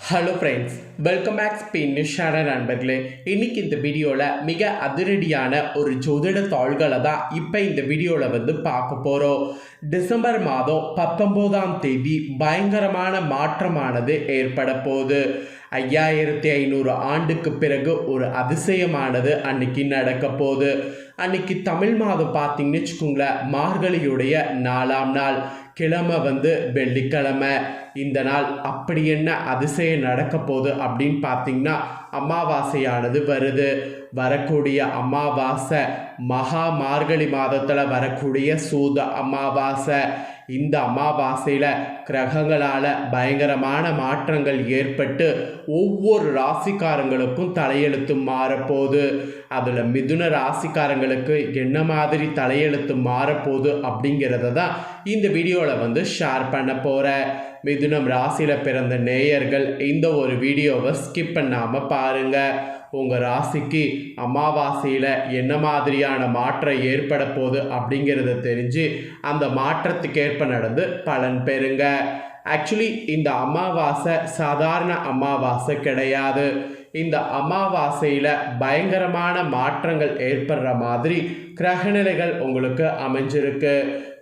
Hello friends, welcome back ஸ்பின் ஷேனர் நண்பர்களே. இன்னைக்கு இந்த வீடியோவில் மிக அதிரடியான ஒரு ஜோதிட தாள்களை தான் இப்போ இந்த வீடியோவில் பார்க்க போகிறோம். டிசம்பர் மாதம் 19ஆம் தேதி பயங்கரமான மாற்றமானது ஏற்பட போகுது. 5500 ஆண்டுக்கு பிறகு ஒரு அதிசயமானது அன்னைக்கு நடக்க போகுது. அன்னைக்கு தமிழ் மாதம் பார்த்தீங்கன்னு வச்சுக்கோங்களேன், மார்கழியுடைய 4ஆம் நாள், கிழமை வெள்ளிக்கிழமை. இந்த நாள் அப்படி என்ன அதிசயம் நடக்க போகுது அப்படின்னு பார்த்தீங்கன்னா, அமாவாசையானது வருது. வரக்கூடிய அமாவாசை மகா மார்கழி மாதத்தில் வரக்கூடிய சூத அமாவாசை. இந்த அமாவாசையில் கிரகங்களால் பயங்கரமான மாற்றங்கள் ஏற்பட்டு ஒவ்வொரு ராசிக்காரங்களுக்கும் தலையெழுத்து மாறப்போகுது. அதில் மிதுன ராசிக்காரங்களுக்கு என்ன மாதிரி தலையெழுத்து மாறப்போகுது அப்படிங்கிறத தான் இந்த வீடியோவில் ஷேர் பண்ண போகிறேன். மிதுனம் ராசியில் பிறந்த நேயர்கள் இந்த ஒரு வீடியோவை ஸ்கிப் பண்ணாமல் பாருங்கள். உங்கள் ராசிக்கு அமாவாசையில் என்ன மாதிரியான மாற்றம் ஏற்பட போகுது அப்படிங்கிறத தெரிஞ்சு அந்த மாற்றத்துக்கு ஏற்ப நடந்து பலன் பெறுங்க. ஆக்சுவலி இந்த அமாவாசை சாதாரண அமாவாசை கிடையாது. இந்த அமாவாசையில் பயங்கரமான மாற்றங்கள் ஏற்படுற மாதிரி கிரகநிலைகள் உங்களுக்கு அமைஞ்சிருக்கு.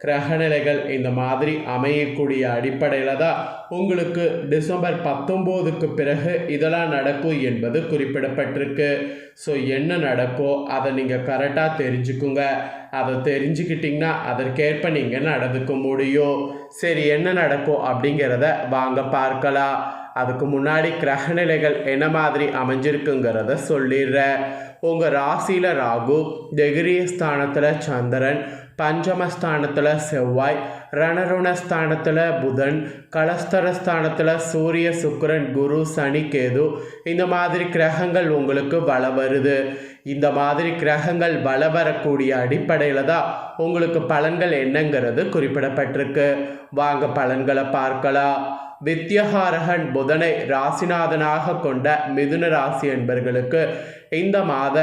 கிரகநிலைகள் இந்த மாதிரி அமையக்கூடிய அடிப்படையில் தான் உங்களுக்கு டிசம்பர் 19க்கு பிறகு இதெல்லாம் நடக்கும் என்பது குறிப்பிடப்பட்டிருக்கு. ஸோ என்ன நடக்கோ அதை நீங்கள் கரெக்டாக தெரிஞ்சுக்குங்க. அதை தெரிஞ்சுக்கிட்டிங்கன்னா அதற்கேற்ப நீங்கள் நடந்துக்க முடியும். சரி, என்ன நடக்கும் அப்படிங்கிறத வாங்க பார்க்கலாம். அதுக்கு முன்னாடி கிரகநிலைகள் என்ன மாதிரி அமைஞ்சிருக்குங்கிறத சொல்லிடுறேன். உங்கள் ராசியில் ராகு, தைரிய ஸ்தானத்தில் சந்திரன், பஞ்சமஸ்தானத்தில் செவ்வாய், ரணருணஸ்தானத்தில் புதன், கலஸ்தரஸ்தானத்தில் சூரிய, சுக்கிரன், குரு, சனி, கேது, இந்த மாதிரி கிரகங்கள் உங்களுக்கு வள வருது. இந்த மாதிரி கிரகங்கள் வள வரக்கூடிய அடிப்படையில் தான் உங்களுக்கு பலன்கள் என்னங்கிறது குறிப்பிடப்பட்டிருக்கு. வாங்க பலன்களை பார்க்கலாம். வித்யகாரகன் புதனை ராசிநாதனாக கொண்ட மிதுன ராசி என்பர்களுக்கு இந்த மாத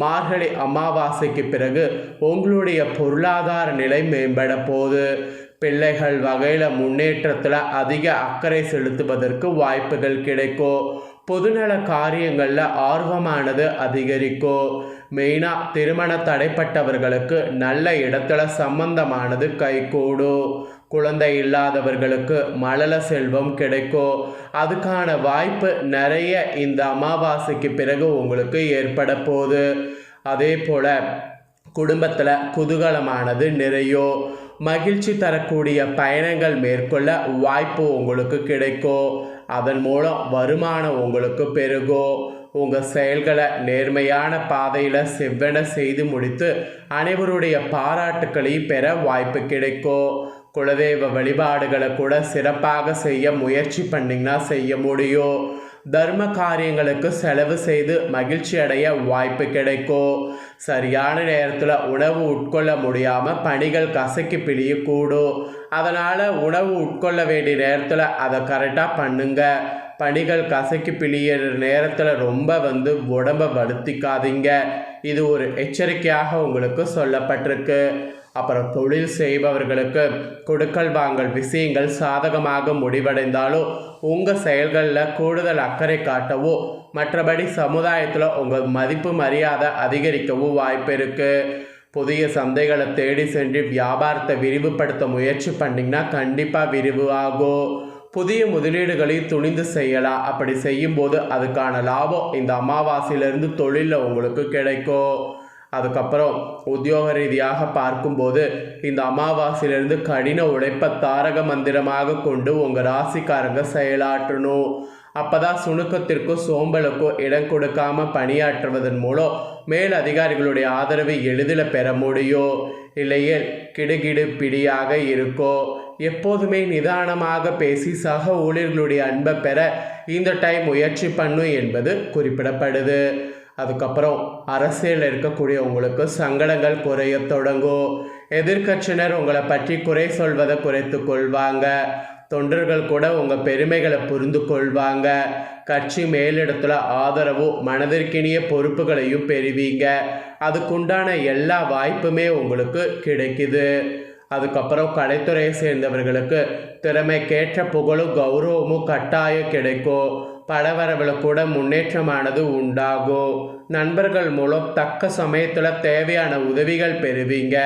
மார்கழி அமாவாசைக்கு பிறகு உங்களுடைய பொருளாதார நிலை மேம்பட போகுது. பிள்ளைகள் வகையில் முன்னேற்றத்தில் அதிக அக்கறை செலுத்துவதற்கு வாய்ப்புகள் கிடைக்கும். பொதுநல காரியங்களில் ஆர்வமானது அதிகரிக்கும். மெயினாக திருமண தடைப்பட்டவர்களுக்கு நல்ல இடத்துல சம்பந்தமானது கைகூடும். குழந்தை இல்லாதவர்களுக்கு மழல செல்வம் கிடைக்கும். அதுக்கான வாய்ப்பு நிறைய இந்த அமாவாசைக்கு பிறகு உங்களுக்கு ஏற்பட போகுது. அதே போல் குடும்பத்தில் குதூகலமானது நிறையும். மகிழ்ச்சி தரக்கூடிய பயணங்கள் மேற்கொள்ள வாய்ப்பு உங்களுக்கு கிடைக்கும். அதன் மூலம் வருமானம் உங்களுக்கு பெருகும். உங்கள் செயல்களை நேர்மையான பாதையில் செவ்வென செய்து முடித்து அனைவருடைய பாராட்டுக்களையும் பெற வாய்ப்பு கிடைக்கும். குலதெய்வ வழிபாடுகளை கூட சிறப்பாக செய்ய முயற்சி பண்ணிங்கன்னா செய்ய முடியும். தர்ம காரியங்களுக்கு செலவு செய்து மகிழ்ச்சி அடைய வாய்ப்பு கிடைக்கும். சரியான நேரத்தில் உணவு உட்கொள்ள முடியாமல் பணிகள் கசக்கி பிழியக்கூடும். அதனால் உணவு உட்கொள்ள வேண்டிய நேரத்தில் அதை கரெக்டாக பண்ணுங்க. பணிகள் கசக்கி பிழியிற நேரத்தில் ரொம்ப உடம்பை வலுத்திக்காதீங்க. இது ஒரு எச்சரிக்கையாக உங்களுக்கு சொல்லப்பட்டிருக்கு. அப்புறம் தொழில் செய்பவர்களுக்கு கொடுக்கல் வாங்கல் விஷயங்கள் சாதகமாக முடிவடைந்தாலும் உங்கள் செயல்களில் கூடுதல் அக்கறை காட்டவோ மற்றபடி சமுதாயத்தில் உங்கள் மதிப்பு மரியாதை அதிகரிக்கவும் வாய்ப்பு இருக்குது. புதிய சந்தைகளை தேடி சென்று வியாபாரத்தை விரிவுபடுத்த முயற்சி பண்ணிங்கன்னா கண்டிப்பாக விரிவாகும். புதிய முதலீடுகளையும் துணிந்து செய்யலாம். அப்படி செய்யும்போது அதுக்கான லாபம் இந்த அமாவாசையிலிருந்து தொழிலில் உங்களுக்கு கிடைக்கும். அதுக்கப்புறம் உத்தியோக ரீதியாக பார்க்கும்போது இந்த அமாவாசையிலிருந்து கடின உழைப்பை தாரக மந்திரமாக கொண்டு உங்கள் ராசிக்காரங்க செயலாற்றணும். அப்போ தான் சுணுக்கத்திற்கும் சோம்பலுக்கும் இடம் கொடுக்காம பணியாற்றுவதன் மூலம் மேல் அதிகாரிகளுடைய ஆதரவை எளிதில் பெற முடியும். இல்லையே கிடுகிடு பிடியாக இருக்கும். எப்போதுமே நிதானமாக பேசி சக ஊழியர்களுடைய அன்பை பெற இந்த டைம் முயற்சி பண்ணும் என்பது குறிப்பிடப்படுது. அதுக்கப்புறம் அரசியலில் இருக்கக்கூடிய உங்களுக்கு சங்கடங்கள் குறைய தொடங்கும். எதிர்கட்சியினர் உங்களை பற்றி குறை சொல்வதை குறைத்து கொள்வாங்க. தொண்டர்கள் கூட உங்கள் பெருமைகளை புரிந்து கொள்வாங்க. கட்சி மேலிடத்தில் ஆதரவும் மனதிற்கினிய பொறுப்புகளையும் பெறுவீங்க. அதுக்குண்டான எல்லா வாய்ப்புமே உங்களுக்கு கிடைக்குது. அதுக்கப்புறம் கலைத்துறையை சேர்ந்தவர்களுக்கு திறமைக்கேற்ற புகழும் கௌரவமும் கட்டாயம் கிடைக்கும். பணவரவில் கூட முன்னேற்றமானது உண்டாகும். நண்பர்கள் மூலம் தக்க சமயத்தில் தேவையான உதவிகள் பெறுவீங்க.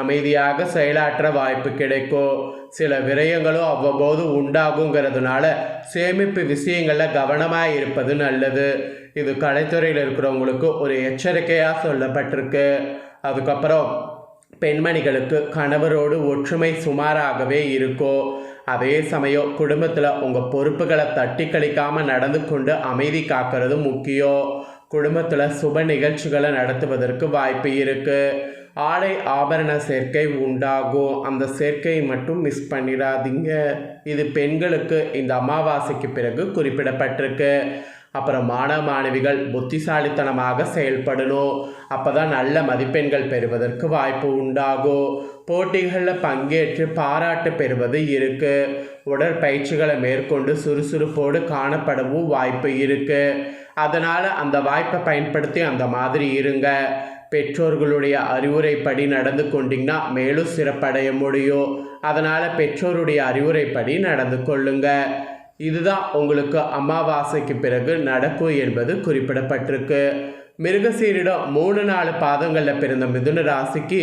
அமைதியாக செயலாற்ற வாய்ப்பு கிடைக்கும். சில விரயங்களும் அவ்வப்போது உண்டாகுங்கிறதுனால சேமிப்பு விஷயங்களில் கவனமாக இருப்பது நல்லது. இது கலைத்துறையில் இருக்கிறவங்களுக்கு ஒரு எச்சரிக்கையாக சொல்லப்பட்டிருக்கு. அதுக்கப்புறம் பெண்மணிகளுக்கு கணவரோடு ஒற்றுமை சுமாராகவே இருக்கும். அதே சமயம் குடும்பத்தில் உங்கள் பொறுப்புகளை தட்டி கழிக்காமல் நடந்து கொண்டு அமைதி காக்கிறது முக்கியம். குடும்பத்தில் சுப நிகழ்ச்சிகளை நடத்துவதற்கு வாய்ப்பு இருக்குது. ஆடை ஆபரண சேர்க்கை உண்டாகும். அந்த சேர்க்கையை மட்டும் மிஸ் பண்ணிடாதீங்க. இது பெண்களுக்கு இந்த அமாவாசைக்கு பிறகு குறிப்பிடப்பட்டிருக்கு. அப்புறம் மாணவ மாணவிகள் புத்திசாலித்தனமாக செயல்படணும். அப்போ தான் நல்ல மதிப்பெண்கள் பெறுவதற்கு வாய்ப்பு உண்டாகும். போட்டிகளில் பங்கேற்று பாராட்டு பெறுவது இருக்குது. உடற்பயிற்சிகளை மேற்கொண்டு சுறுசுறுப்போடு காணப்படவும் வாய்ப்பு இருக்குது. அதனால் அந்த வாய்ப்பை பயன்படுத்தி அந்த மாதிரி இருங்க. பெற்றோர்களுடைய அறிவுரைப்படி நடந்து கொண்டிங்கன்னா மேலும் சிறப்படைய முடியும். அதனால் பெற்றோருடைய அறிவுரைப்படி நடந்து கொள்ளுங்க. இதுதான் உங்களுக்கு அமாவாசைக்கு பிறகு நடக்கும் என்பது குறிப்பிடப்பட்டிருக்கு. மிருகசீரிடம் 3-4 பாதங்களில் பிறந்த மிதுன ராசிக்கு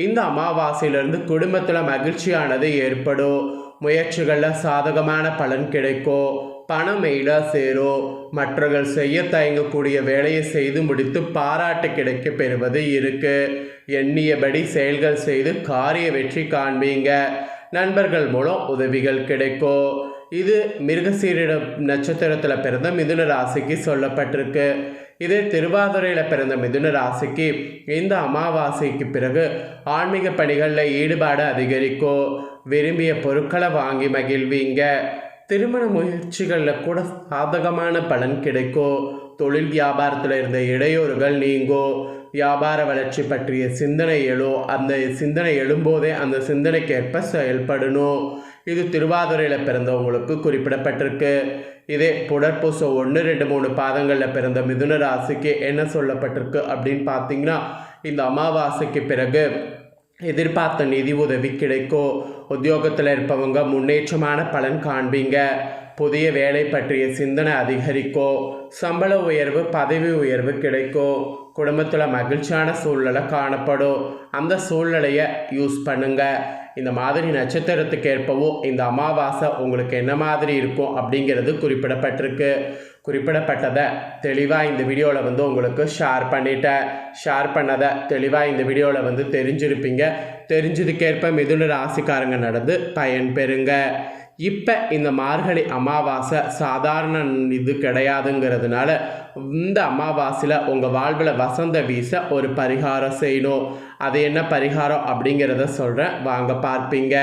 இந்த அமாவாசையிலிருந்து குடும்பத்தில் மகிழ்ச்சியானது ஏற்படும். முயற்சிகளில் சாதகமான பலன் கிடைக்கும். பணம் மெயிலாக சேரும். மற்றவர்கள் செய்ய தயங்கக்கூடிய வேலையை செய்து முடித்து பாராட்டு கிடைக்க பெறுவது இருக்கு. எண்ணியபடி செயல்கள் செய்து காரிய வெற்றி காண்பீங்க. நண்பர்கள் மூலம் உதவிகள் கிடைக்கும். இது மிருகசீரிட நட்சத்திரத்தில் பிறந்த மிதுன ராசிக்கு சொல்லப்பட்டிருக்கு. இதே திருவாதிரையில் பிறந்த மிதுன ராசிக்கு இந்த அமாவாசைக்கு பிறகு ஆன்மீக பணிகளில் ஈடுபாடு அதிகரிக்கும். விரும்பிய பொருட்களை வாங்கி மகிழ்வீங்க. திருமண முயற்சிகளில் கூட சாதகமான பலன் கிடைக்கும். தொழில் வியாபாரத்தில் இருந்த இடையூறுகள் நீங்கும். வியாபார வளர்ச்சி பற்றிய சிந்தனை எழும். அந்த சிந்தனை எழும்போதே அந்த சிந்தனைக்கேற்ப செயல்படணும். இது திருவாதிரையில் பிறந்தவங்களுக்கு குறிப்பிடப்பட்டிருக்கு. இதே புனர்பூசம் 1, 2, 3 பாதங்களில் பிறந்த மிதுன ராசிக்கு என்ன சொல்லப்பட்டிருக்கு அப்படின்னு பார்த்தீங்கன்னா, இந்த அமாவாசைக்கு பிறகு எதிர்பார்த்த நிதி உதவி கிடைக்கும். உத்தியோகத்தில் இருப்பவங்க முன்னேற்றமான பலன் காண்பீங்க. புதிய வேலை பற்றிய சிந்தனை அதிகரிக்கும். சம்பள உயர்வு, பதவி உயர்வு கிடைக்கும். குடும்பத்தில் மகிழ்ச்சியான சூழ்நிலை காணப்படும். அந்த சூழ்நிலையை யூஸ் பண்ணுங்க. இந்த மாதிரி நட்சத்திரத்துக்கு ஏற்பவும் இந்த அமாவாசை உங்களுக்கு என்ன மாதிரி இருக்கும் அப்படிங்கிறது குறிப்பிடப்பட்டிருக்கு. குறிப்பிடப்பட்டதை தெளிவாக இந்த வீடியோவில் உங்களுக்கு ஷேர் பண்ணிட்டேன். ஷேர் பண்ணதை தெளிவாக இந்த வீடியோவில் தெரிஞ்சிருப்பீங்க. தெரிஞ்சதுக்கேற்ப மிதுன ராசிக்காரங்க நடந்து பயன் பெறுங்க. இப்போ இந்த மார்கழி அமாவாசை சாதாரண இது கிடையாதுங்கிறதுனால இந்த அமாவாசையில் உங்கள் வாழ்வில் வசந்த வீச ஒரு பரிகாரம் செய்யணும். அது என்ன பரிகாரம் அப்படிங்கிறத சொல்கிறேன், வாங்க பார்ப்பீங்க.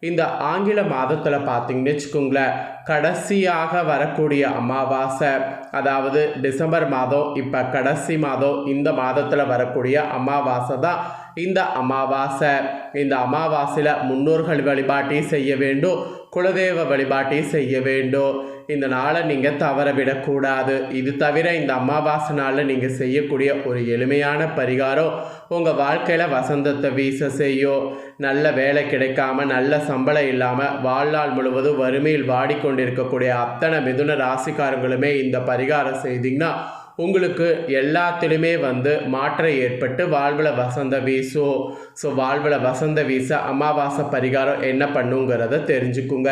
இந்த ஆங்கில மாதத்தில் பார்த்தீங்கன்னு வச்சுக்கோங்களேன், கடைசியாக வரக்கூடிய அமாவாசை, அதாவது டிசம்பர் மாதம் இப்போ கடைசி மாதம், இந்த மாதத்தில் வரக்கூடிய அமாவாசை தான் இந்த அமாவாசை. இந்த அமாவாசையில் முன்னோர்கள் வழிபாட்டையும் செய்ய வேண்டும், குலதெய்வ வழிபாட்டையும் செய்ய வேண்டும். இந்த நாளை நீங்கள் தவற விடக்கூடாது. இது தவிர இந்த அமாவாசை நாளில் நீங்கள் செய்யக்கூடிய ஒரு எளிமையான பரிகாரம் உங்கள் வாழ்க்கையில் வசந்தத்தை வீச செய்யும். நல்ல வேலை கிடைக்காம, நல்ல சம்பளம் இல்லாமல் வாழ்நாள் முழுவதும் வறுமையில் வாடிக்கொண்டிருக்கக்கூடிய அத்தனை மிதுன ராசிக்காரங்களுமே இந்த பரிகாரம் செய்தீங்கன்னா உங்களுக்கு எல்லாத்திலுமே மாற்றம் ஏற்பட்டு வாழ்வில் வசந்த வீசும். ஸோ வாழ்வில் வசந்த வீச அமாவாசை பரிகாரம் என்ன பண்ணுங்கிறத தெரிஞ்சுக்குங்க.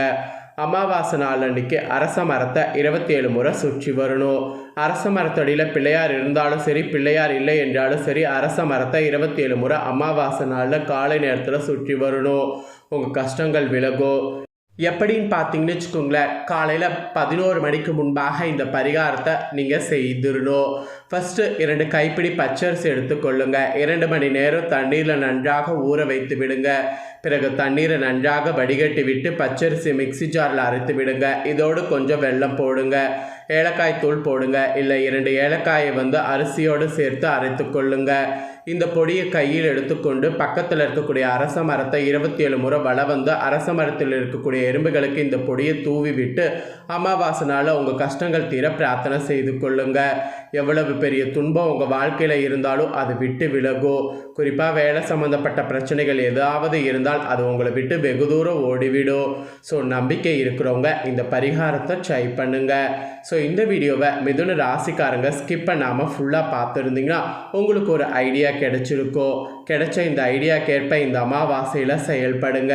அமாவாசை நாள் அன்றைக்கி அரச மரத்தை 27 முறை சுற்றி வரணும். அரச மரத்தடியில் பிள்ளையார் இருந்தாலும் சரி, பிள்ளையார் இல்லை என்றாலும் சரி, அரச மரத்தை 27 முறை அமாவாசை நாளில் காலை நேரத்தில் சுற்றி வரணும். உங்கள் கஷ்டங்கள் விலகும். எப்படின்னு பார்த்தீங்கன்னு வச்சுக்கோங்களேன், காலையில் 11 மணிக்கு முன்பாக இந்த பரிகாரத்தை நீங்கள் செய்திடணும். ஃபஸ்ட்டு 2 கைப்பிடி பச்சரிசி எடுத்துக்கொள்ளுங்கள். 2 மணி நேரம் தண்ணீரில் நன்றாக ஊற வைத்து விடுங்க. பிறகு தண்ணீரை நன்றாக வடிகட்டி விட்டு பச்சரிசி மிக்சி ஜாரில் அரைத்து விடுங்க. இதோடு கொஞ்சம் வெல்லம் போடுங்க, ஏலக்காய் தூள் போடுங்க. இல்லை 2 ஏலக்காயை அரிசியோடு சேர்த்து அரைத்து கொள்ளுங்க. இந்த பொடியை கையில் எடுத்துக்கொண்டு பக்கத்தில் இருக்கக்கூடிய அரச மரத்தை 27 முறை அரச மரத்தில் இருக்கக்கூடிய எறும்புகளுக்கு இந்த பொடியை தூவி விட்டு அமாவாசை நாள் உங்கள் கஷ்டங்கள் தீர பிரார்த்தனை செய்து கொள்ளுங்க. எவ்வளவு பெரிய துன்பம் உங்கள் வாழ்க்கையில் இருந்தாலும் அது விட்டு விலகும். குறிப்பாக வேலை சம்மந்தப்பட்ட பிரச்சனைகள் ஏதாவது இருந்தால் அது உங்களை விட்டு வெகு தூரம் ஓடிவிடும். ஸோ நம்பிக்கை இருக்கிறவங்க இந்த பரிகாரத்தை ட்ரை பண்ணுங்கள். ஸோ இந்த வீடியோவை மிதுன ராசிக்காரங்க ஸ்கிப் பண்ணாமல் ஃபுல்லாக பார்த்துருந்தீங்கன்னா உங்களுக்கு ஒரு ஐடியா கிடைச்சிருக்கும். கிடைச்ச இந்த ஐடியாக்கேற்ப இந்த அமாவாசையில் செயல்படுங்க.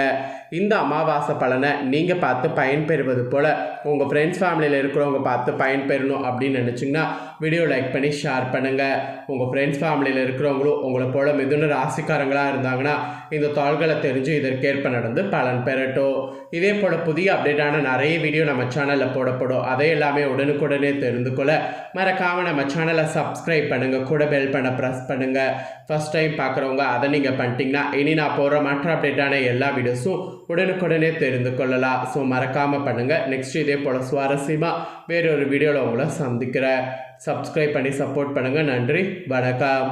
இந்த அமாவாசை பலனை நீங்கள் பார்த்து பயன்பெறுவது போல் உங்கள் ஃப்ரெண்ட்ஸ் ஃபேமிலியில் இருக்கிறவங்க பார்த்து பயன்பெறணும் அப்படின்னு நினச்சிங்கன்னா வீடியோ லைக் பண்ணி ஷேர் பண்ணுங்கள். உங்கள் ஃப்ரெண்ட்ஸ் ஃபேமிலியில் இருக்கிறவங்களும் உங்களை போல் மிதுன ராசிக்காரங்களாக இருந்தாங்கன்னா இந்த தாள்களை தெரிஞ்சு இதற்கேற்ப நடந்து பலன் பெறட்டும். இதே போல் புதிய அப்டேட்டான நிறைய வீடியோ நம்ம சேனலில் போடப்படும். அதை எல்லாமே உடனுக்குடனே தெரிந்து கொள்ள மறக்காமல் நம்ம சேனலை சப்ஸ்கிரைப் பண்ணுங்கள், கூட பெல் பண்ண ப்ரெஸ் பண்ணுங்கள். ஃபஸ்ட் டைம் பார்க்குறவங்க அதை நீங்கள் பண்ணிட்டீங்கன்னா இனி நான் போடுற மற்ற அப்டேட்டான எல்லா வீடியோஸும் உடனுக்குடனே தெரிந்து கொள்ளலாம். ஸோ மறக்காமல் பண்ணுங்கள். நெக்ஸ்ட் இதே போல் சுவாரஸ்யமாக வேறொரு வீடியோவில் உங்களை சந்திக்கிறேன். சப்ஸ்கிரைப் பண்ணி சப்போர்ட் பண்ணுங்கள். நன்றி, வணக்கம்.